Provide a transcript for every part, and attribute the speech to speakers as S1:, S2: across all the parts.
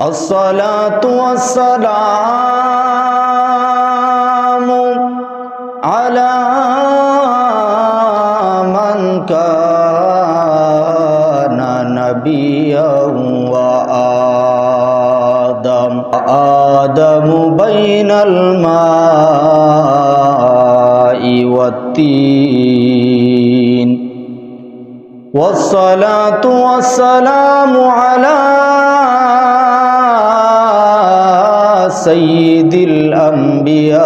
S1: الصلاة والسلام على من كان نبيا وآدم بين الماء والطين والصلاة والسلام على سيد الأنبياء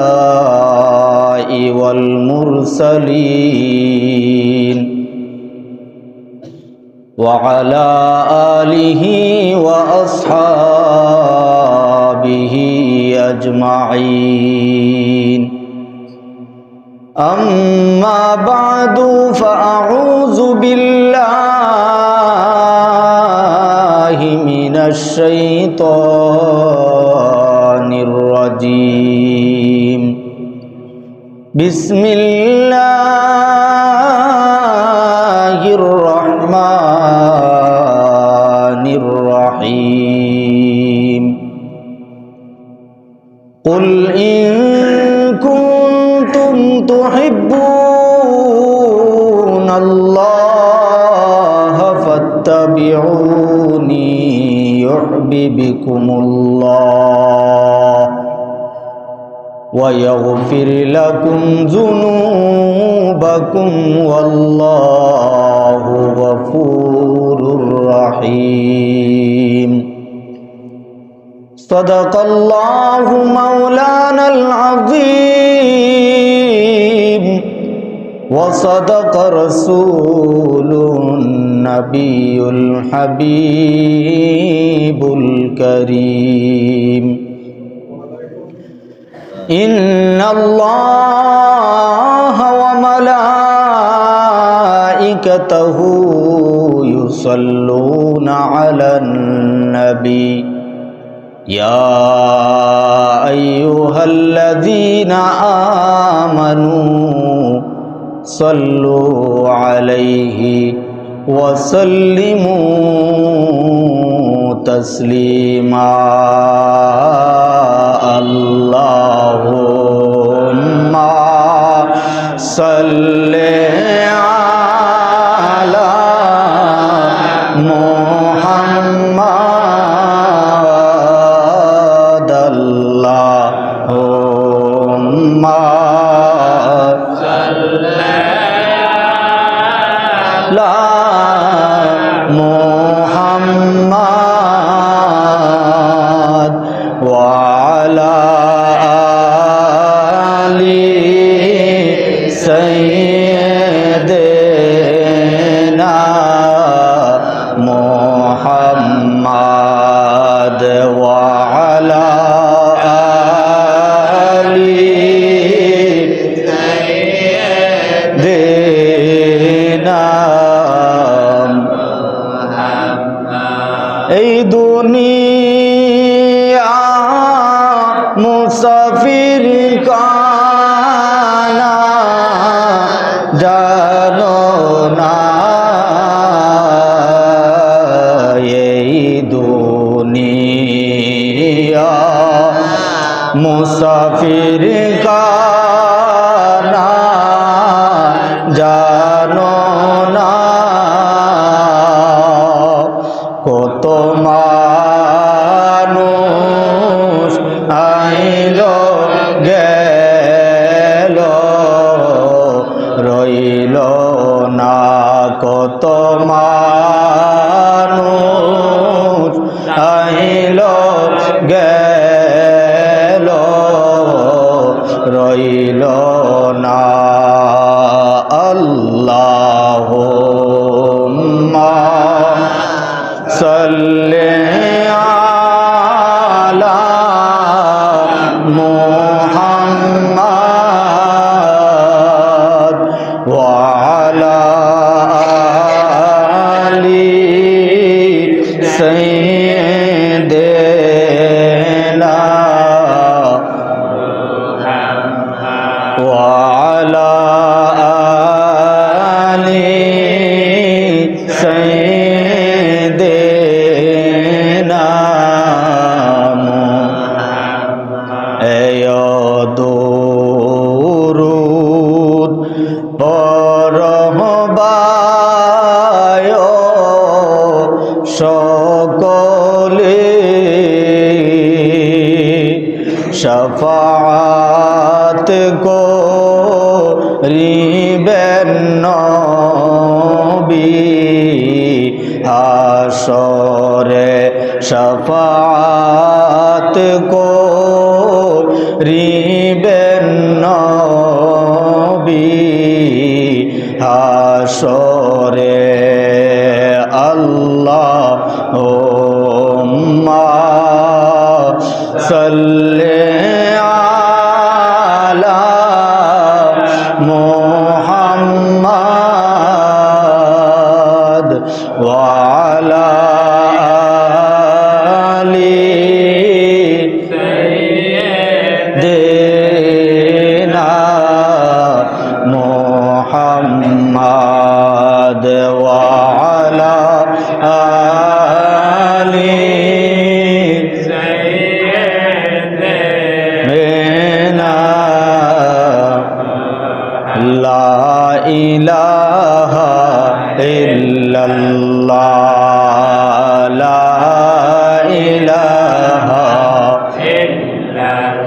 S1: والمرسلين وعلى آله وأصحابه أجمعين أما بعد فأعوذ بالله من الشيطان الرجيم بسم الله الرحمن الرحيم قل إن كنتم تحبون الله فاتبعوني يحببكم الله ويغفر لكم ذنوبكم والله غفور رحيم صدق الله مولانا العظيم وصدق رسول النبي الحبيب الكريم إن الله وملائكته يصلون على النبي يا أيها الذين آمنوا صلوا عليه وسلموا تسليما اللهم صل على محمد اللهم صل على محمد وعلى آل سيدنا محمد وعلى آل سيدنا এই দুনিয়া মুসাফির কানা জানো না এই দুনিয়া মুসাফির কানা জানো না কত মানুষ আইল গেল রইল না কত মানুষ আইল গেল রইল শফাআত করিবেন নবী হাসরে শফাআত করিবেন নবী হাসরে আল্লাহুম্মা সাল্লি আলা মুহাম্মাদ ওয়া আলা আলি সাইয়্যিদিনা মুহাম্মাদ ওয়া আলা আলি লা ইলাহা ইল্লাল্লাহ লা ইলাহা ইল্লাল্লাহ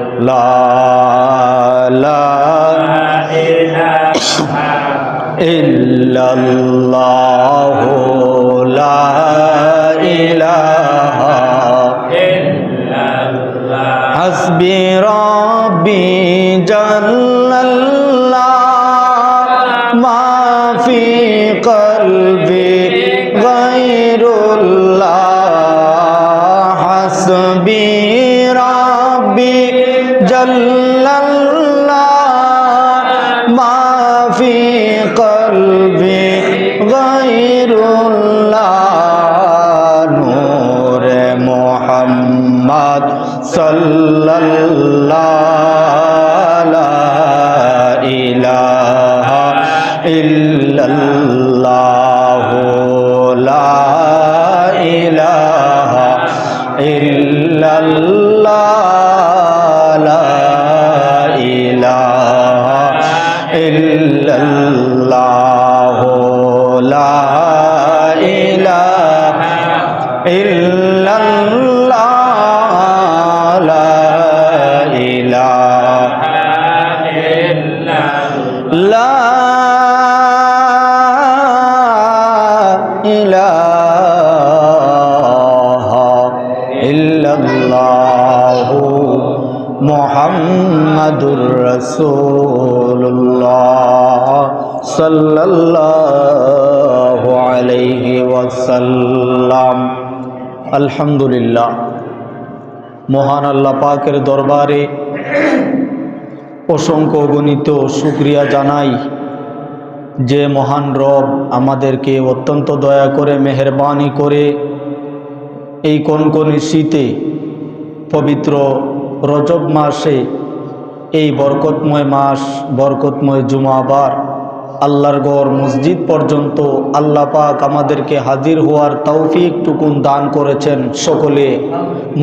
S1: লা ইলাহা ইল্লাল্লাহ লা ইলাহা ইল্লাল্লাহ হাসবি রাব্বি জাল্লাল্লাহ মা ফি কলবি গায়রুল্লাহ হাসবি রাব্বি জাল্লাল্লাহ মা ফি কলবি গায়রুল্লাহ নূরে মুহাম্মদ সাল্লাল্লাহু লা ইলাহা ইল্লাল্লাহ লা ইলাহা ইল্লাল্লাহ লা ইলাহা ইল্লাল্লাহ লা ইলাহা ইল্লাল্লাহ লা ইলাহা লা ইলাহা ইল্লাল্লাহ মুহাম্মাদুর রাসূলুল্লাহ সাল্লাল্লাহু আলাইহি ওয়াসাল্লাম। আলহামদুলিল্লাহ, মহান আল্লাহ পাকের দরবারে অসংখ্য অগণিত শুকরিয়া জানাই যে মহান রব আমাদেরকে অত্যন্ত দয়া করে মেহেরবানি করে এই কনকনে শীতে পবিত্র রজব মাসে এই বরকতময় মাস, বরকতময় জুমাবার আল্লাহর ঘর মসজিদ পর্যন্ত আল্লাহ পাক আমাদেরকে হাজির হওয়ার তৌফিক টুকুন দান করেছেন। সকলে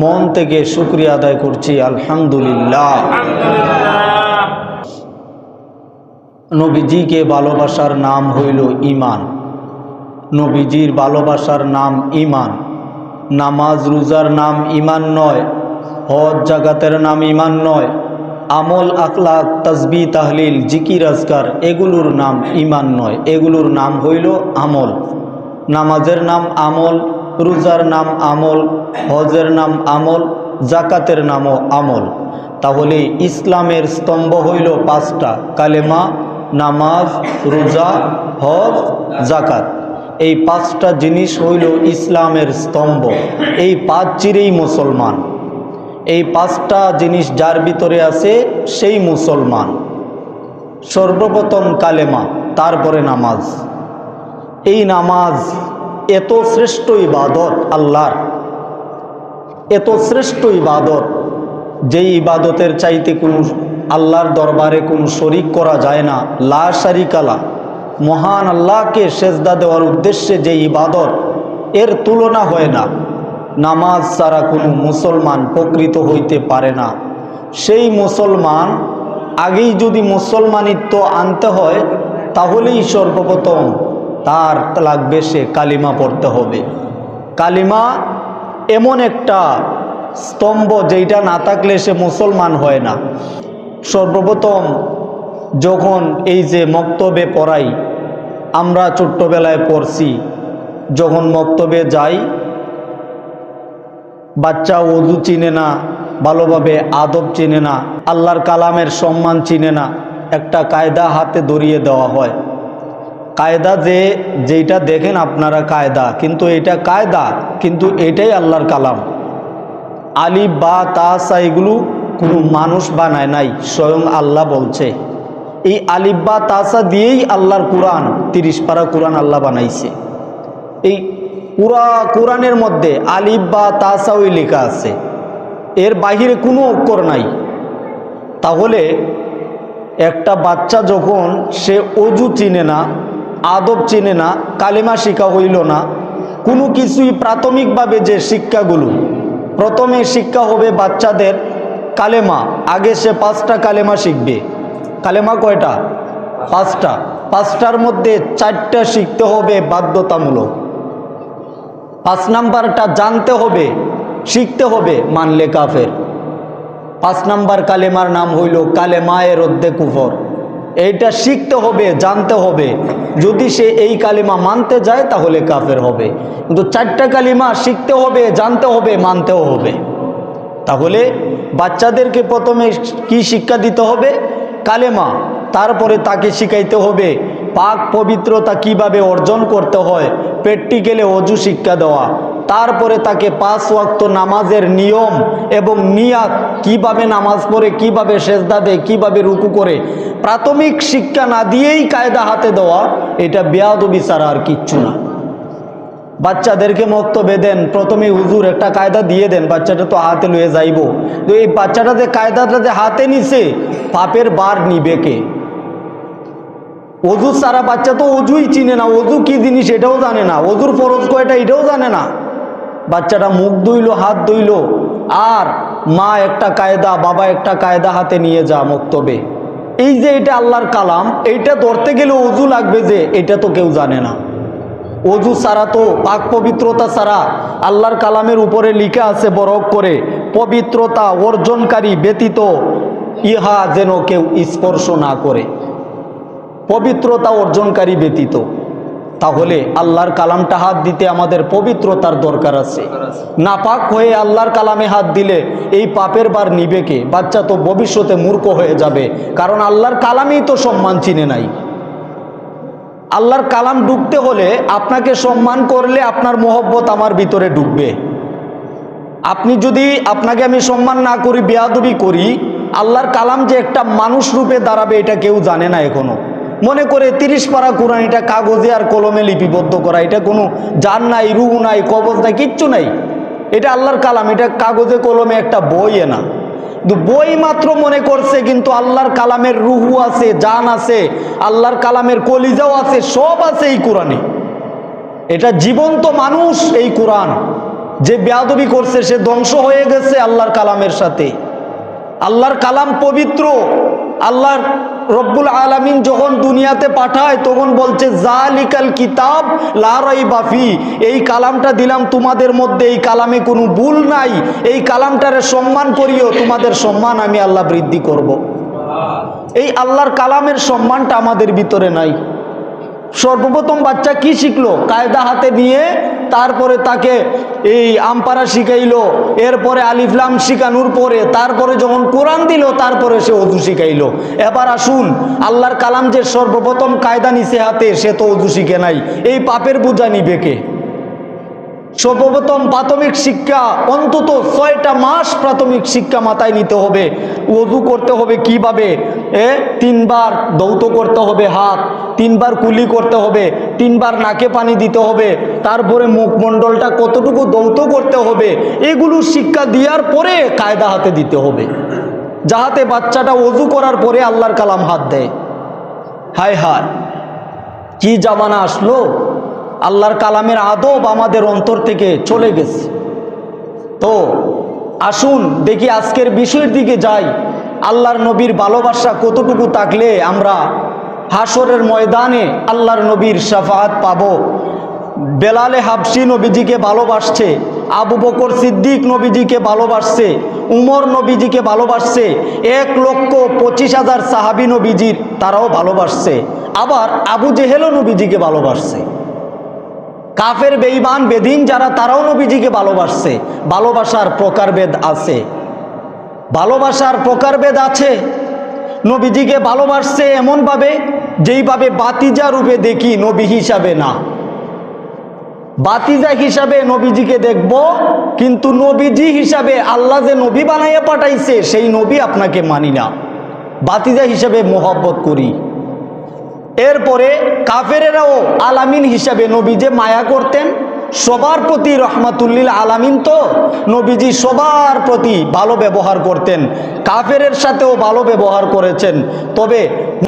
S1: মন থেকে শুকরিয়া আদায় করছি আলহামদুলিল্লাহ। নবীজিকে ভালোবাসার নাম হইল ঈমান। নবীজির ভালোবাসার নাম ঈমান। নামাজ রোজার নাম ঈমান নয়, হজ জাকাতের নাম ঈমান নয়, আমল আখলাক তাসবিহ তাহলিল জিকির আজকার এগুলোর নাম ঈমান নয়, এগুলোর নাম হইল আমল। নামাজের নাম আমল, রোজার নাম আমল, হজের নাম আমল, জাকাতের নামও আমল। তাহলে ইসলামের স্তম্ভ হইল পাঁচটা: কালেমা, নামাজ, রোজা, হজ, জাকাত। এই পাঁচটা জিনিস হইল ইসলামের স্তম্ভ। এই পাঁচ চিরেই মুসলমান। এই পাঁচটা জিনিস যার ভিতরে আছে সেই মুসলমান। সর্বপ্রথম কালেমা, তারপরে নামাজ। এই নামাজ এত শ্রেষ্ঠ ইবাদত আল্লাহর, এত শ্রেষ্ঠ ইবাদত, যেই ইবাদতের চাইতে কোনো আল্লাহর দরবারে কোনো শরিক করা যায় না। লা শারিকা লাহ, মহান আল্লাহকে সেজদা দেওয়ার উদ্দেশ্যে যে ইবাদত, এর তুলনা হয় না। নামাজ ছাড়া কোনো মুসলমান প্রকৃত হইতে পারে না। সেই মুসলমান আগেই যদি মুসলমানিত্ব আনতে হয় তাহলেই সর্বপ্রথম তার লাগবে সে কালিমা পড়তে হবে। কালিমা এমন একটা স্তম্ভ, যেটা না থাকলে সে মুসলমান হয় না। সর্বপ্রথম যখন এই যে মক্তবে পড়াই, আমরা ছোট্টবেলায় পড়ছি, যখন মক্তবে যাই, বাচ্চা ওযু চিনে না, ভালোভাবে আদব চিনে না, আল্লাহর কালামের সম্মান চিনে না, একটা কায়দা হাতে ধরিয়ে দেওয়া হয়। কায়দা যেটা দেখেন আপনারা কায়দা, কিন্তু এটা কায়দা, কিন্তু এটাই আল্লাহর কালাম। আলিফ বা তা সা এগুলো কোনো মানুষ বানায় নাই, স্বয়ং আল্লাহ বলছে। এই আলিফ বা তা সা দিয়েই আল্লাহর কোরআন, 30 পারা কোরআন আল্লাহ বানাইছে। এই পুরা কোরআনের মধ্যে আলিফ বা তা সা ওই লেখা আছে, এর বাহিরে কোনো অক্ষর নাই। তাহলে একটা বাচ্চা যখন সে অজু চিনে না, আদব চিনে না, কালেমা শিক্ষা হইল না, কোনো কিছুই প্রাথমিকভাবে যে শিক্ষাগুলো, প্রথমে শিক্ষা হবে বাচ্চাদের কালেমা। আগে সে 5টা কালেমা শিখবে। কালেমা কয়টা? 5টা। 5টার মধ্যে 4টা শিখতে হবে বাধ্যতামূলক। 5 নাম্বারটা জানতে হবে, শিখতে হবে, মানলে কাফের। 5 নাম্বার কালেমার নাম হইল কালেমায়ে রদ্দে কুফর। এইটা শিখতে হবে, জানতে হবে। যদি সে এই কালিমা মানতে যায় তাহলে কাফের হবে। কিন্তু 4টা কালিমা শিখতে হবে, জানতে হবে, মানতেও হবে। তাহলে বাচ্চাদেরকে প্রথমে কি শিক্ষা দিতে হবে? কালেমা। তারপরে তাকে শিখাইতে হবে পাক পবিত্রতা কিভাবে অর্জন করতে হয়, প্র্যাকটিক্যালে অজু শিক্ষা দেওয়া। তারপরে তাকে 5 ওয়াক্ত নামাজের নিয়ম এবং নিয়াত, কিভাবে নামাজ পড়ে, কিভাবে সেজদা দেয়, কিভাবে রুকু করে, প্রাথমিক শিক্ষা না দিয়েই কায়দা হাতে দেওয়া, এটা বেয়াদবি ছাড়া আর কিচ্ছু না। বাচ্চাদেরকে মক্তবে দেন, প্রথমে হুজুর একটা কায়দা দিয়ে দেন, বাচ্চাটা তো হাতে লয়ে যাইব। তো এই বাচ্চাটা যে কায়দাটা যে হাতে নিছে, পাপের বার নিবে কে? অজু সারা বাচ্চা তো অজুই চিনে না, অজু কি জিনিস এটাও জানে না, অজুর ফরজ কয়টা এটাও জানে না। বাচ্চাটা মুখ ধুইল, হাত ধুইল, আর মা একটা কায়দা, বাবা একটা কায়দা হাতে নিয়ে যা মক্তবে। এই যে এটা আল্লাহর কালাম, এইটা ধরতে গেলে অজু লাগবে, যে এটা তো কেউ জানে না। অজু ছাড়া তো, পাক পবিত্রতা ছাড়া, আল্লাহর কালামের উপরে লিখা আছে বড় করে, পবিত্রতা অর্জনকারী ব্যতীত ইহা যেন কেউ স্পর্শ না করে। পবিত্রতা অর্জনকারী ব্যতীত। তাহলে আল্লাহর কালামটা হাত দিতে আমাদের পবিত্রতার দরকার আছে। নাপাক হয়ে আল্লাহর কালামে হাত দিলে এই পাপের বার নিবে কে? বাচ্চা তো ভবিষ্যতে মূর্খ হয়ে যাবে, কারণ আল্লাহর কালামেই তো সম্মান চিনে নাই। আল্লাহর কালাম ঢুকতে হলে আপনাকে সম্মান করলে আপনার মহব্বত আমার ভিতরে ঢুকবে। আপনি যদি, আপনাকে আমি সম্মান না করি, বেয়াদবি করি, আল্লাহর কালাম যে একটা মানুষ রূপে দাঁড়াবে এটা কেউ জানে না এখনো। মনে করে 30 পারা কোরআন, এটা কাগজে আর কলমে লিপিবদ্ধ করা, এটা কোনো জান নাই, রুহ নাই, কবজ নাই, কিচ্ছু নাই। এটা আল্লাহর কালাম, এটা কাগজে কলমে একটা বই না। বই মাত্র মনে করছে, কিন্তু আল্লাহর কালামের রুহু আছে, জান আছে, আল্লাহর কালামের কলিজাও আছে, সব আছে এই কোরআনে। এটা জীবন্ত মানুষ এই কোরআন। যে বেয়াদবি করছে সে ধ্বংস হয়ে গেছে আল্লাহর কালামের সাথে। আল্লাহর কালাম পবিত্র। আল্লাহর রব্বুল আলামিন যখন দুনিয়াতে পাঠায় তখন বলছে জালিকাল কিতাব লা রাইবা ফি, এই কালামটা দিলাম তোমাদের মধ্যে, এই কালামে কোনো ভুল নাই, এই কালামটারে সম্মান করিও, তোমাদের সম্মান আমি আল্লাহ বৃদ্ধি করব। এই আল্লাহর কালামের সম্মানটা আমাদের ভিতরে নাই। সর্বপ্রথম বাচ্চা কি শিখলো? কায়দা হাতে নিয়ে তারপরে তাকে এই আমপারা শিখাইলো, এরপরে আলিফলাম শিখানোর পরে তারপরে যখন কোরআন দিল তারপরে সে অজু শিখাইলো। এবার আসুন, আল্লাহর কালাম যে সর্বপ্রথম কায়দা নিছে হাতে, সে তো অজু শিখে নাই, এই পাপের বোঝা নিবে কে? সর্বপ্রথম প্রাথমিক শিক্ষা, অন্তত 6টা মাস প্রাথমিক শিক্ষা মাথায় নিতে হবে। ওযু করতে হবে কিভাবে, 3 বার দৌত করতে হবে হাত, 3 বার কুলি করতে হবে, 3 বার নাকে পানি দিতে হবে, তারপরে মুখমণ্ডলটা কতটুকু দৌত করতে হবে, এগুলো শিক্ষা দেওয়ার পরে কায়দা হাতে দিতে হবে, যাহাতে বাচ্চাটা ওযু করার পরে আল্লাহর কালাম হাত দেয়। হায় হায়, কি জামানা আসলো! আল্লাহর কালামের আদব আমাদের অন্তর থেকে চলে গেছে। তো আসুন দেখি আজকের বিষয়ের দিকে যাই। আল্লাহর নবীর ভালোবাসা কতটুকু থাকলে আমরা হাসরের ময়দানে আল্লাহর নবীর শাফাআত পাবো। বেলালে হাবশি নবীজিকে ভালোবাসছে, আবু বকর সিদ্দিক নবীজিকে ভালোবাসছে, উমর নবীজিকে ভালোবাসছে, 1,25,000 সাহাবী নবীজির তারাও ভালোবাসছে। আবার আবু জেহেলও নবীজিকে ভালোবাসছে। কাফের বেঈমান বেদিন যারা তারাও নবীজিকে ভালোবাসছে। ভালোবাসার প্রকারভেদ আছে, ভালোবাসার প্রকারভেদ আছে। নবীজিকে ভালোবাসছে এমনভাবে যেইভাবে বাতিজা রূপে দেখি, নবী হিসাবে না। বাতিজা হিসাবে নবীজিকে দেখব, কিন্তু নবীজি হিসাবে আল্লাহ যে নবী বানাইয়া পাঠাইছে সেই নবী আপনাকে মানি না, বাতিজা হিসাবে মোহব্বত করি। এরপরে কাফেরেরাও আলামিন হিসাবে নবী যে মায়া করতেন, সবার প্রতি রহমাতুল্লিল আলামিন, তো নবীজি সবার প্রতি ভালো ব্যবহার করতেন, কাফেরের সাথেও ভালো ব্যবহার করেছেন, তবে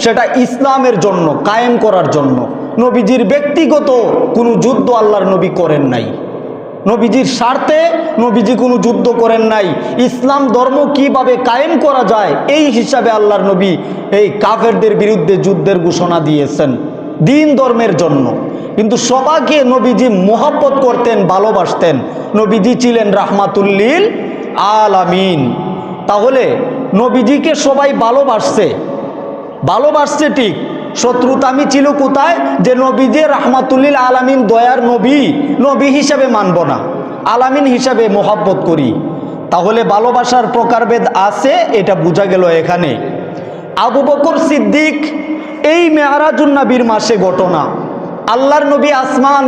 S1: সেটা ইসলামের জন্য, কায়েম করার জন্য। নবীজির ব্যক্তিগত কোনো যুদ্ধ আল্লাহর নবী করেন নাই, নবীজির স্বার্থে নবীজি কোনো যুদ্ধ করেন নাই। ইসলাম ধর্ম কিভাবে কায়েম করা যায় এই হিসাবে আল্লাহর নবী এই কাফেরদের বিরুদ্ধে যুদ্ধের ঘোষণা দিয়েছেন দিন ধর্মের জন্য। কিন্তু সবাইকে নবীজি মোহাব্বত করতেন, ভালোবাসতেন। নবীজি ছিলেন রাহমাতুল্লিল আলামিন। তাহলে নবীজিকে সবাই ভালোবাসছে ঠিক, শত্রুতামি ছিল কোথায়? যে নবীজি রাহমাতুল্লিল আলামিন দয়ার নবী, নবী হিসাবে মানব না, আলামিন হিসাবে মোহাব্বত করি। তাহলে ভালোবাসার প্রকারভেদ আছে, এটা বোঝা গেল এখানে। আবু বকর সিদ্দিক, এই মেরাজুন নবীর মাসে ঘটনা, আল্লাহর নবী আসমান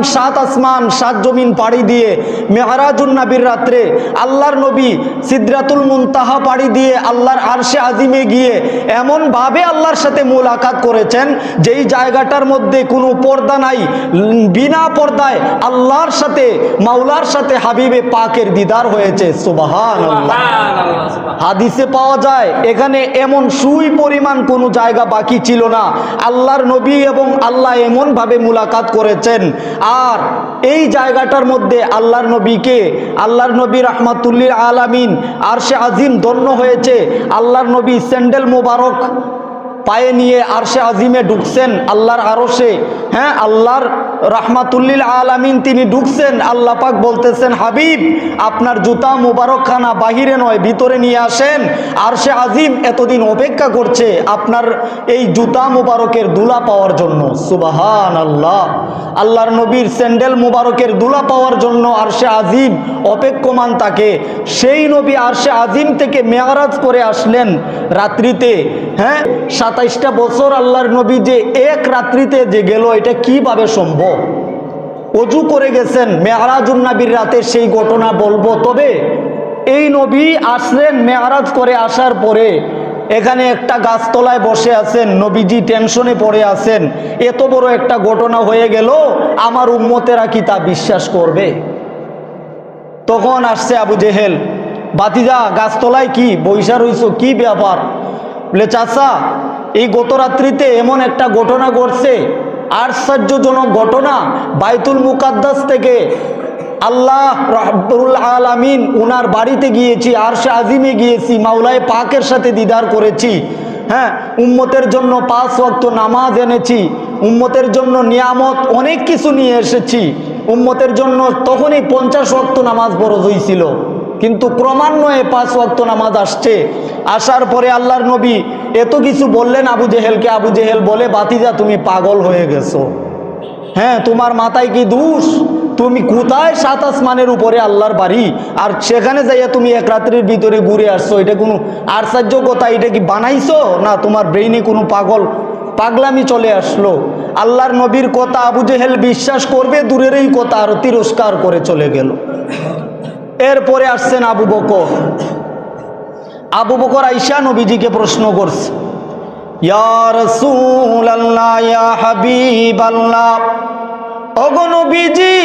S1: 7 জমিন পাড়ি দিয়ে মেরাজুন নবীর রাত্রে আল্লাহর নবী সিদরাতুল মুনতাহা পাড়ি দিয়ে আল্লাহর আরশে আজিমে গিয়ে এমনভাবে আল্লাহর সাথে মুলাকাত করেছেন যেই জায়গাটার মধ্যে কোনো পর্দা নাই, বিনা পর্দায় আল্লাহর সাথে, মাওলার সাথে হাবিবে পাকের দিদার হয়েছে। সুবহানাল্লাহ। হাদিসে পাওয়া যায় এখানে এমন সুই পরিমাণ কোনো জায়গা বাকি ছিল না, আল্লাহর নবী এবং আল্লাহ এমনভাবে মুলাকাত করেছেন। আর এই জায়গাটার মধ্যে আল্লাহর নবীকে, আল্লাহর নবী রাহমাতুল্লিল আলামিন আরশে আজিম ধন্য হয়েছে। আল্লাহর নবী স্যান্ডেল মুবারক পায়ে নিয়ে আরশে আজিমে ঢুকছেন, আল্লাহর আরশে। হ্যাঁ, আল্লাহর রাহমাতুল্লিল আলামিন তিনি ঢুকছেন। আল্লাহ পাক বলতেছেন, হাবিব আপনার জুতা মুবারকখানা বাহিরে নয় ভিতরে নিয়ে আসেন, আরশে আজিম এতদিন অপেক্ষা করছে আপনার এই জুতা মুবারকের দুলা পাওয়ার জন্য। সুবহানাল্লাহ। আল্লাহর নবীর স্যান্ডেল মুবারকের দুলা পাওয়ার জন্য আরশে আজিম অপেক্ষমান থাকে। সেই নবী আরশে আজিম থেকে মেরাজ করে আসলেন রাত্রিতে। হ্যাঁ, 27টা বছর আল্লাহর নবী যে এক রাত্রিতে যে গেল, এটা কিভাবে সম্ভব? অজু করে গেছেন মেরাজুন নবীর রাতে, সেই ঘটনা বলবো। তবে এই নবী আসলেন মেরাজ করে আসার পরে, এখানে একটা গাছতলায় বসে আছেন, নবীজি টেনশনে পড়ে আছেন, এত বড় একটা ঘটনা হয়ে গেল, আমার উম্মতেরা কি তা বিশ্বাস করবে? তখন আসছে আবু জেহেল, বাতিজা গাছতলায় কি বৈশা রইছো, কি ব্যাপার? বলে, চাচা এই গত রাত্রিতে এমন একটা ঘটনা ঘটছে, আশ্চর্যজনক ঘটনা। বাইতুল মুকাদ্দাস থেকে আল্লাহ রাব্বুল আলামিন উনার বাড়িতে গিয়েছি, আরশে আজিমে গিয়েছি, মাওলায়ে পাকের সাথে দিদার করেছি। হ্যাঁ, উম্মতের জন্য 5 ওয়াক্ত নামাজ এনেছি, উম্মতের জন্য নিয়ামত অনেক কিছু নিয়ে এসেছি। উম্মতের জন্য তখনই 50 ওয়াক্ত নামাজ ফরজ হয়েছিল, কিন্তু ক্রমান্বয়ে 5 ওয়াক্ত নামাজ আসছে। আসার পরে আল্লাহর নবী এত কিছু বললেন আবু জেহেলকে। আবু জেহেল বলে, বাতিজা তুমি পাগল হয়ে গেছো। হ্যাঁ, তোমার মাথায় কি দোষ? তুমি কোথায় 7 আসমানের উপরে আল্লাহর বাড়ি, আর সেখানে যাইয়া তুমি এক রাত্রির ভিতরে ঘুরে আসছো, এটা কোনো আশ্চর্য কথা? এটা কি বানাইছো না তোমার ব্রেইনে কোনো পাগলামি চলে আসলো? আল্লাহর নবীর কথা আবু জেহেল বিশ্বাস করবে দূরেরই কথা, আর তিরস্কার করে চলে গেল। এরপরে আসছেন আবু বকর। আবু বকর আইসা নবীজিকে প্রশ্ন করছে, ইয়া রাসূলুল্লাহ, ইয়া হাবিবাল্লাহ, ওগো নবীজি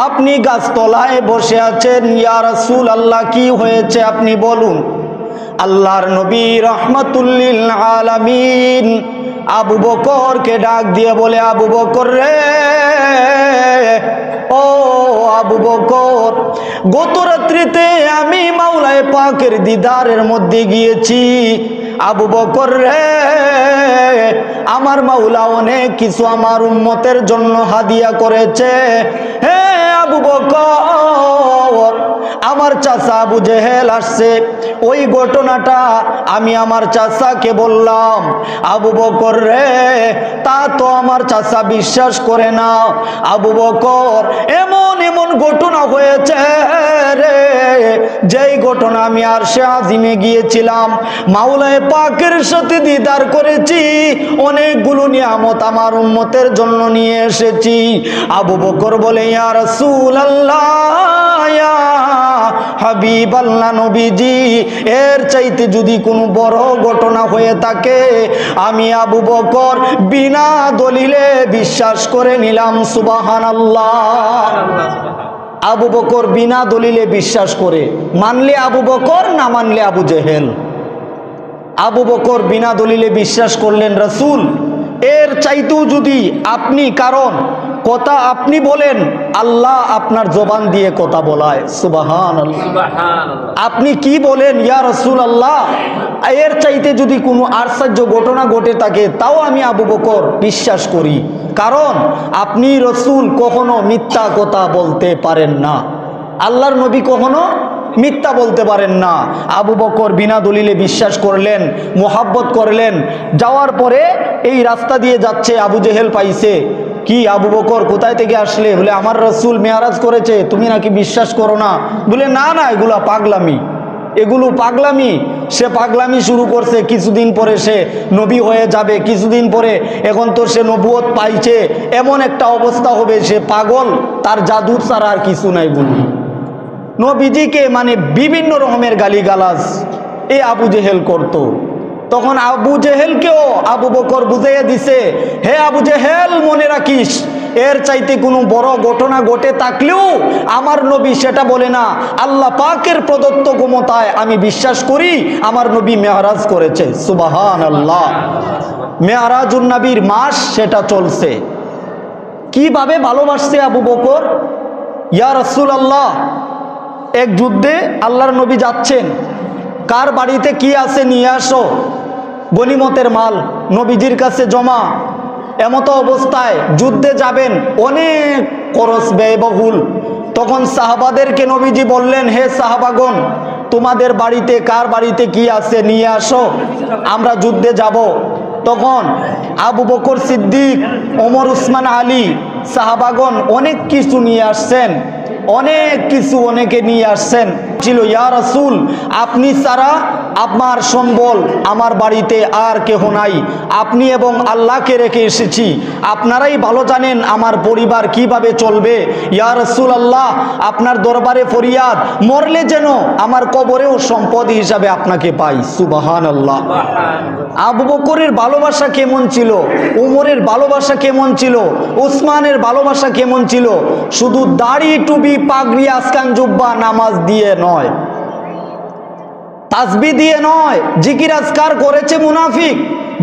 S1: আপনি গাছতলায় বসে আছেন, ইয়া রাসূলুল্লাহ কি হয়েছে আপনি বলুন। আল্লাহর নবী রাহমাতুল্লিল আলামিন আবু বকরকে ডাক দিয়ে বলে, আবু বকর রে, ও আবু বকর, গত রাত্রিতে আমি মাওলায়ে পাকের দিদারের মধ্যে গিয়েছি। আবু বকর রে, আমার মাওলা অনেক কিছু আমার উম্মতের জন্য হাদিয়া করেছে। হে আবু বকর, আমার চাচা আবু জেহেল আসছে, ওই ঘটনাটা আমি আমার চাচাকে বললাম। আবু বকর রে, তা তো আমার চাচা বিশ্বাস করে না। আবু বকর, এমন এমন ঘটনা হয়েছে রে, যেই ঘটনা আমি আরশে আজিমে গিয়েছিলাম, মাওলায়ে পাকের সাথে দিদার করেছি, অনেকগুলো নিয়ামত আমার উম্মতের জন্য নিয়ে এসেছি। আবু বকর বলে, ইয়া রাসূলুল্লাহ, ইয়া হাবিবাল্লাহ, নবীজি, এর চাইতে যদি কোনো বড় ঘটনা হয়ে থাকে, আমি আবু বকর বিনা দলিলে বিশ্বাস করে নিলাম। সুবহানাল্লাহ। আবু বকর বিনা দলিলে বিশ্বাস করে, মানলে আবু বকর, না মানলে আবু জেহেল। আবু বকর বিনা দলিলে বিশ্বাস করলেন, রাসূল, এর চাইতেও যদি আপনি, কারণ কথা আপনি বলেন, আল্লাহ আপনার জবান দিয়ে কথা বলায়। সুবহানাল্লাহ। আপনি কি বলেন ইয়া রাসূলুল্লাহ, এর চাইতে যদি কোনো আশ্চর্য ঘটনা ঘটে থাকে, তাও আমি আবু বকর বিশ্বাস করি, কারণ আপনি রাসূল কখনো মিথ্যা কথা বলতে পারেন না, আল্লাহর নবী কখনো মিথ্যা বলতে পারেন না। আবু বকর বিনা দলিলে বিশ্বাস করলেন, মোহাব্বত করলেন। যাওয়ার পরে এই রাস্তা দিয়ে যাচ্ছে, আবু জেহেল পাইছে। কি আবু বকর, কোথায় থেকে আসলে? বলে, আমার রাসূল মেরাজ করেছে, তুমি নাকি বিশ্বাস করো না? বলে, না না, এগুলা পাগলামি, এগুলো পাগলামি। সে পাগলামি শুরু করছে, কিছুদিন পরে সে নবী হয়ে যাবে, কিছুদিন পরে, এখন তো সে নবুয়ত পাইছে, এমন একটা অবস্থা হবে, সে পাগল, তার জাদু ছাড়া আর কিছু নাই। বলি, নবীজিকে মানে বিভিন্ন রকমের গালিগালাজ এই আবু জেহেল করত। তখন আবু জেহেলকেও আবু বকর বুঝাইয়া দিছে, হে আবু জেহেল, মনে রাখিস, এর চাইতে কোনো বড় ঘটনা ঘটে থাকলেও আমার নবী সেটা বলে না। আল্লাহ পাকের প্রদত্ত ক্ষমতায় আমি বিশ্বাস করি আমার নবী মেরাজ করেছে। সুবহানাল্লাহ। মেরাজুন নবীর মাস সেটা চলছে। কিভাবে ভালোবাসছে আবু বকর, ইয়া রাসূলুল্লাহ, এক যুদ্ধে আল্লাহর নবী যাচ্ছেন, কার বাড়িতে কি আছে নিয়ে আসো, গনিমতের মাল নবীজির কাছে জমা। এমতো অবস্থায় যুদ্ধে যাবেন, অনেক খরচ ব্যয়বহুল। তখন সাহাবাদেরকে নবীজি বললেন, হে সাহাবাগণ, তোমাদের বাড়িতে কার বাড়িতে কি আছে নিয়ে আসো, আমরা যুদ্ধে যাব। তখন আবু বকর সিদ্দিক, ওমর, উসমান, আলী, সাহাবাগণ অনেক কিছু নিয়ে আসছেন, অনেক কিছু অনেকে নিয়ে আসছেন। ছিল, ইয়া রাসূল, আপনি ছাড়া আমার সম্বল আমার বাড়িতে আর কেহ নাই, আপনি এবং আল্লাহকে রেখে এসেছি, আপনারাই ভালো জানেন আমার পরিবার কিভাবে চলবে। ইয়া রাসূলুল্লাহ, আপনার দরবারে ফরিয়াদ, মরলে যেন আমার কবরেও সম্পদ হিসাবে আপনাকে পাই। সুবহানাল্লাহ। আবু বকরের ভালোবাসা কেমন ছিল, উমরের ভালোবাসা কেমন ছিল, উসমানের ভালোবাসা কেমন ছিল, শুধু দাড়ি, টুপি, পাগড়ি, আসকান, জুব্বা, নামাজ দিয়ে নয়, তাসবিহ দিয়ে নয়, জিকির আজকার করেছে মুনাফিক,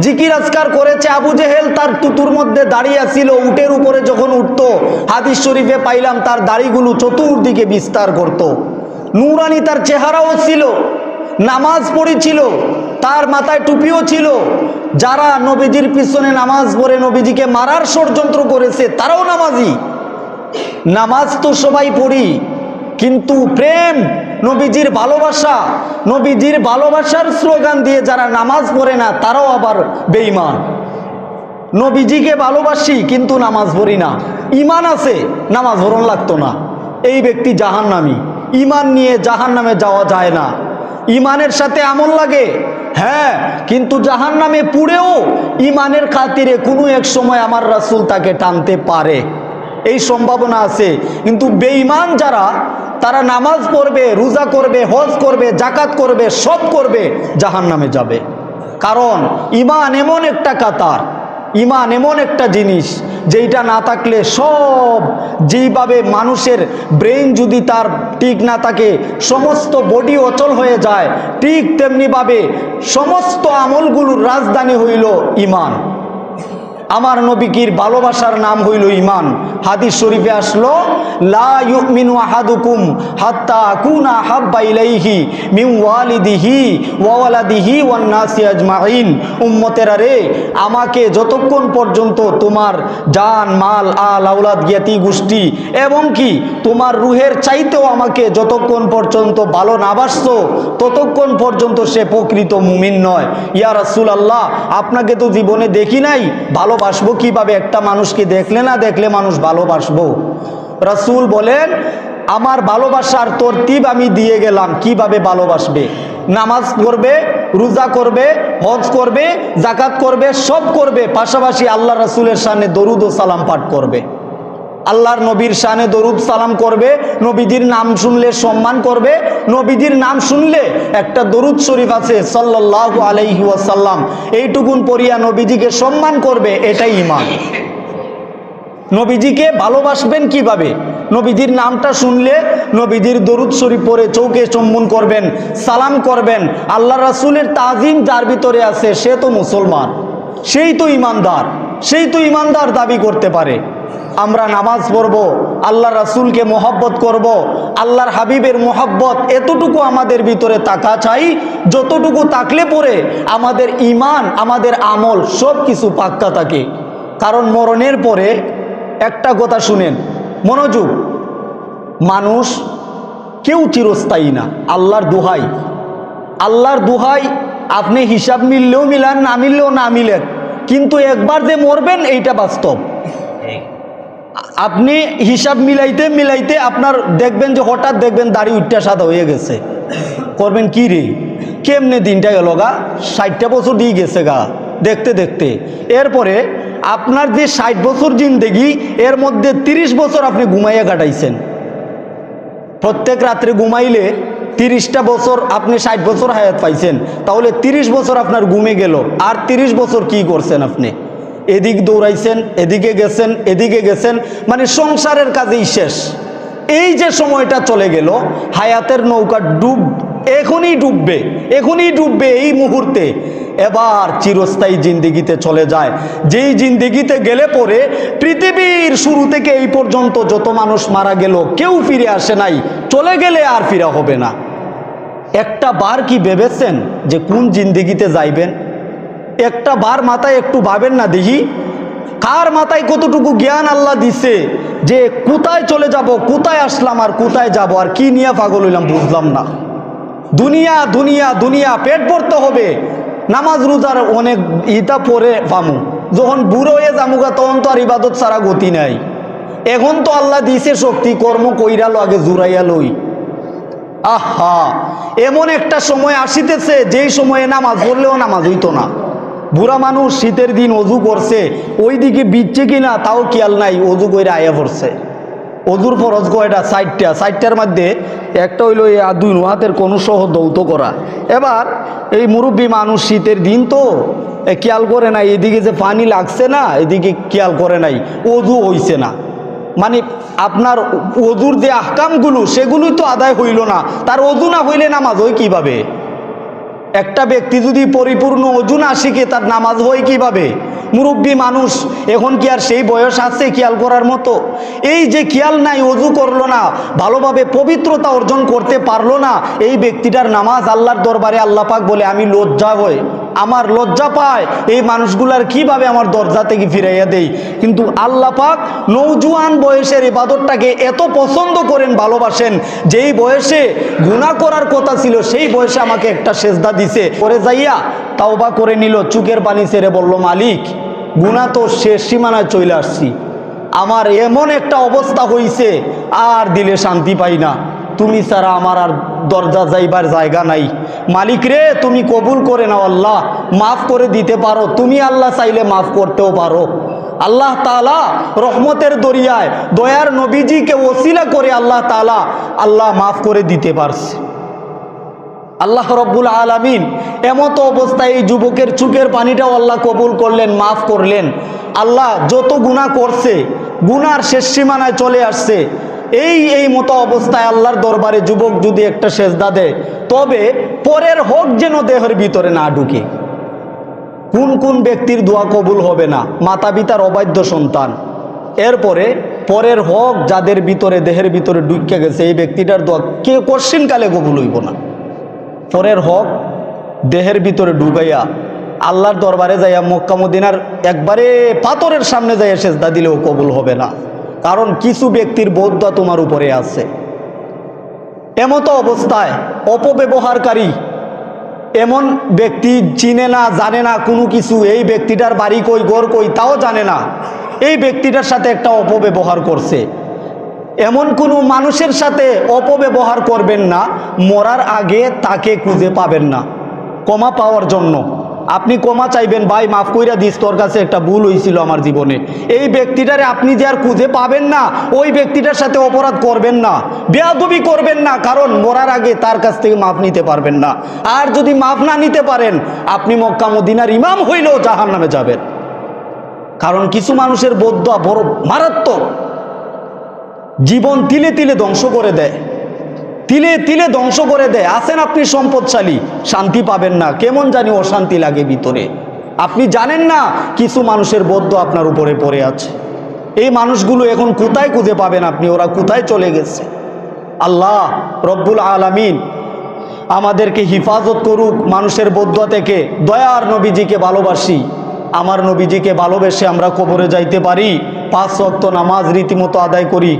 S1: জিকির আজকার করেছে আবু জেহেল। তার তুতুর মধ্যে দাঁড়িয়ে ছিল, উটের উপরে যখন উঠতো, হাদিস শরীফে পাইলাম তার দাড়িগুলো চতুর্দিকে বিস্তার করত। নূরানি তার চেহারাও ছিল, নামাজ পড়েছিল, তার মাথায় টুপিও ছিল। যারা নবীজির পিছনে নামাজ পড়ে নবীজিকে মারার ষড়যন্ত্র করেছে, তারাও নামাজি। নামাজ তো সবাই পড়ি, কিন্তু প্রেম, নবীজির ভালোবাসা, নবীজির ভালোবাসার স্লোগান দিয়ে যারা নামাজ পড়ে না, তারাও আবার বেঈমান। নবীজিকে ভালোবাসি কিন্তু নামাজ পড়ি না, ঈমান আছে, নামাজ পড়ন লাগতো না, এই ব্যক্তি জাহান্নামী। ঈমান নিয়ে জাহান্নামে যাওয়া যায় না, ঈমানের সাথে আমল লাগে, হ্যাঁ, কিন্তু জাহান্নামে পুড়েও ঈমানের খাতিরে কোনো এক সময় আমার রাসূল তাকে টানতে পারে, এই সম্ভাবনা আছে। কিন্তু বেঈমান যারা, তারা নামাজ পড়বে, রোজা করবে, হজ করবে, জাকাত করবে, সব করবে, জাহান্নামে যাবে। কারণ ঈমান এমন একটা কাতার, ঈমান এমন একটা জিনিস, যেইটা না থাকলে সব, যেইভাবে মানুষের ব্রেন যদি তার ঠিক না থাকে, সমস্ত বডি অচল হয়ে যায়, ঠিক তেমনিভাবে সমস্ত আমলগুলোর রাজধানী হইল ঈমান। আমার নবীর ভালোবাসার নাম হইল ঈমান। হাদিস শরীফে আসলো, লা ইউমিনু আহাদুকুম হাত্তা আকুনা হাব্বা ইলাইহি মিন ওয়ালিদিহি ওয়া ওয়ালাদিহি ওয়ান নাসি আজমাইন। উম্মতেরা রে, আমাকে যতক্ষণ পর্যন্ত তোমার জান মাল আল আওলাদ জ্ঞাতি গোষ্ঠী এবং কি তোমার রুহের চাইতেও আমাকে যতক্ষণ পর্যন্ত ভালো না বাসছো ততক্ষণ পর্যন্ত সে প্রকৃত মুমিন নয়। ইয়া রাসূলুল্লাহ, আপনাকে তো জীবনে দেখি নাই, ভালোবাসবো কিভাবে? একটা মানুষকে দেখলে না দেখলে মানুষ ভালোবাসবো? রাসূল বলেন, আমার ভালোবাসার তরতিব আমি দিয়ে গেলাম। কিভাবে ভালোবাসবে? নামাজ করবে, রোজা করবে, হজ করবে, যাকাত করবে, সব করবে, পাশাপাশি আল্লাহ রাসূলের শানে দরুদ ও সালাম পাঠ করবে, আল্লাহর নবীর শানে দরুদ সালাম করবে, নবীজির নাম শুনলে সম্মান করবে। নবীজির নাম শুনলে একটা দরুদ শরীফ আছে সাল্লাল্লাহু আলাইহি ওয়াসাল্লাম, এইটুকুন পড়িয়া নবীজিকে সম্মান করবে, এটাই ঈমান। নবীজিকে ভালোবাসবেন কিভাবে? নবীজির নামটা শুনলে নবীজির দরুদ শরীফ পড়ে চৌকে চুম্বন করবেন, সালাম করবেন। আল্লাহ রাসূলের তাজিম যার ভিতরে আছে সে তো মুসলমান, সেই তো ঈমানদার, সেই তো ঈমানদার দাবি করতে পারে। আমরা নামাজ পড়ব, আল্লাহ রাসূলকে মহব্বত করব, আল্লাহর হাবিবের মহব্বত এতটুকু আমাদের ভিতরে থাকা চাই, যতটুকু থাকলে পরে আমাদের ঈমান, আমাদের আমল সব কিছু পাক্কা থাকে। কারণ মরণের পরে একটা কথা শুনেন, মনোযোগ, মানুষ কেউ চিরস্থায়ী না। আল্লাহর দোহাই, আল্লাহর দোহাই, আপনি হিসাব মিললেও মিলান, না মিললেও না মিলেন, কিন্তু একবার যে মরবেন এইটা বাস্তব। আপনি হিসাব মিলাইতে মিলাইতে আপনার দেখবেন যে হঠাৎ দেখবেন দাড়ি উঠটা সাদা হয়ে গেছে, করবেন কি রে, কেমনে দিনটা গেল গা, 60টা বছর দিয়ে গেছে গা দেখতে দেখতে। এরপরে আপনার যে 60 বছর জিন্দেগি, এর মধ্যে 30 বছর আপনি ঘুমাইয়া কাটাইছেন। প্রত্যেক রাত্রে ঘুমাইলে 30টা বছর আপনি 60 বছর হায়াত পাইছেন, তাহলে 30 বছর আপনার ঘুমে গেল। আর 30 বছর কি করছেন আপনি? এদিক দৌড়াইছেন, এদিকে গেছেন, এদিকে গেছেন, মানে সংসারের কাজেই শেষ। এই যে সময়টা চলে গেল, হায়াতের নৌকা এখনই ডুববে, এখনই ডুববে, এই মুহূর্তে। এবার চিরস্থায়ী জিন্দেগিতে চলে যায়, যেই জিন্দেগিতে গেলে পরে পৃথিবীর শুরু থেকে এই পর্যন্ত যত মানুষ মারা গেল কেউ ফিরে আসে নাই, চলে গেলে আর ফিরা হবে না। একটা বার কি ভেবেছেন যে কোন জিন্দেগিতে যাইবেন? একটা বার মাথায় একটু ভাবেন না দেখি, কার মাথায় কতটুকু জ্ঞান আল্লাহ দিছে যে কোথায় চলে যাব, কোথায় আসলাম আর কোথায় যাব, আর কি নিয়ে পাগল হইলাম বুঝলাম না। দুনিয়া দুনিয়া দুনিয়া, পেট ভরতে হবে, নামাজ রোজার অনেক ইটা পরে পামু, যখন বুড়ো হয়ে যামুগা তখন তো আর ইবাদত ছাড়া গতি নাই। এখন তো আল্লাহ দিছে শক্তি, কর্ম কইরা আগে জুড়াইয়া লই। আহা, এমন একটা সময় আসিতেছে যেই সময়ে নামাজ পড়লেও নামাজ হইতো না। বুড়া মানুষ শীতের দিন অজু করছে, ওই দিকে বিচ্ছে কিনা তাও খেয়াল নাই, অজু করে আয়া পড়ছে। অজুর ফরজ কয়টা? 60টার মধ্যে একটা হইল এই দুই হাতের কোনো সহ দৌত করা। এবার এই মুরব্বী মানুষ, শীতের দিন তো খেয়াল করে নাই, এদিকে যে পানি লাগছে না এদিকে খেয়াল করে নাই, অজু হইছে না। মানে আপনার অজুর যে আহকামগুলো সেগুলোই তো আদায় হইল না, তার অজু না হইলে নামাজ হয় কিভাবে? একটা ব্যক্তি যদি পরিপূর্ণ অজু না শিখে তার নামাজ হয় কিভাবে? মুরব্বী মানুষ, এখন কি আর সেই বয়স আছে খেয়াল করার মতো? এই যে খেয়াল নাই, অজু করলো না, ভালোভাবে পবিত্রতা অর্জন করতে পারলো না, এই ব্যক্তিটার নামাজ আল্লাহর দরবারে আল্লাহ পাক বলে আমি লজ্জা হই, আমার লজ্জা পায়, এই মানুষগুলার কিভাবে আমার দরজা থেকে ফিরাইয়া দেই। কিন্তু আল্লাহ পাক নৌজওয়ান বয়সের ইবাদতটাকে এত পছন্দ করেন, ভালোবাসেন, যেই বয়সে গুনাহ করার কথা ছিল সেই বয়সে আমাকে একটা সেজদা দিছে, করে যাইয়া তাওবা করে নিল, চুকের পানি ছেড়ে বলল, মালিক গুনাহ তো শেষ সীমানায় চলে আসছি, আমার এমন একটা অবস্থা হইছে আর দিলে শান্তি পাই না, তুমি ছাড়া আমার আর দরজা যাইবার জায়গা নাই। মালিক রে, তুমি কবুল করে নাও, আল্লাহ মাফ করে দিতে পারো, তুমি আল্লাহ চাইলে মাফ করতেও পারো। আল্লাহ তাআলা রহমতের দরিয়ায় দয়ার নবীজিকে ওসিলা করে আল্লাহ মাফ করে দিতে পারছে। আল্লাহ রব্বুল আলামিন এমত অবস্থায় এই যুবকের চোখের পানিটাও আল্লাহ কবুল করলেন, মাফ করলেন। আল্লাহ যত গুনাহ করছে, গুনার শেষ সীমানায় চলে আসছে, এই মতো অবস্থায় আল্লাহর দরবারে যুবক যদি একটা সেজদা দেয়, তবে পরের হক যেন দেহের ভিতরে না ঢুকে। কোন কোন ব্যক্তির দোয়া কবুল হবে না? মাতা পিতার অবাধ্য সন্তান, এরপরে পরের হক যাদের ভিতরে দেহের ভিতরে ঢুকে গেছে এই ব্যক্তিটার দোয়া কে কোশ্চিনকালে কবুল হইব না। পরের হক দেহের ভিতরে ঢুকাইয়া আল্লাহর দরবারে যাইয়া মক্কা মদিনার একবারে পাথরের সামনে যাইয়া সেজদা দিলেও কবুল হবে না, কারণ কিছু ব্যক্তির বদদোয়া তোমার উপরে আছে। এমতো অবস্থায় অপব্যবহারকারী এমন ব্যক্তি চিনে না জানে না কোনো কিছু, এই ব্যক্তিটার বাড়ি কই ঘর কই তাও জানে না, এই ব্যক্তিটার সাথে একটা অপব্যবহার করছে। এমন কোনো মানুষের সাথে অপব্যবহার করবেন না, মরার আগে তাকে খুঁজে পাবেন না। ক্ষমা পাওয়ার জন্য আপনি ক্ষমা চাইবেন, ভাই মাফ কইরা দিস, তোর কাছে একটা ভুল হয়েছিল আমার জীবনে। এই ব্যক্তিটারে আপনি যে আর খুঁজে পাবেন না, ওই ব্যক্তিটার সাথে অপরাধ করবেন না, বেয়াদবি করবেন না, কারণ মরার আগে তার কাছ থেকে মাফ নিতে পারবেন না। আর যদি মাফ না নিতে পারেন, আপনি মক্কা মদিনার ইমাম হইলেও জাহান্নামে যাবেন। কারণ কিছু মানুষের বদদোয়া বড় মারাত্মক, জীবন তিলে তিলে ধ্বংস করে দেয়, তিলে তিলে ধ্বংস করে দেয়। আছেন আপনি সম্পদশালী, শান্তি পাবেন না, কেমন জানি অশান্তি লাগে ভিতরে। আপনি জানেন না কিছু মানুষের বদদোয়া আপনার উপরে পড়ে আছে। এই মানুষগুলো এখন কোথায় খুঁজে পাবেন আপনি, ওরা কোথায় চলে গেছে? আল্লাহ রব্বুল আলামিন আমাদেরকে হিফাজত করুক মানুষের বদদোয়া থেকে। দয়ার নবীজিকে ভালোবাসি, আমার নবীজিকে ভালোবেসে আমরা কবরে যাইতে পারি, 5 ওয়াক্ত নামাজ রীতিমতো আদায় করি।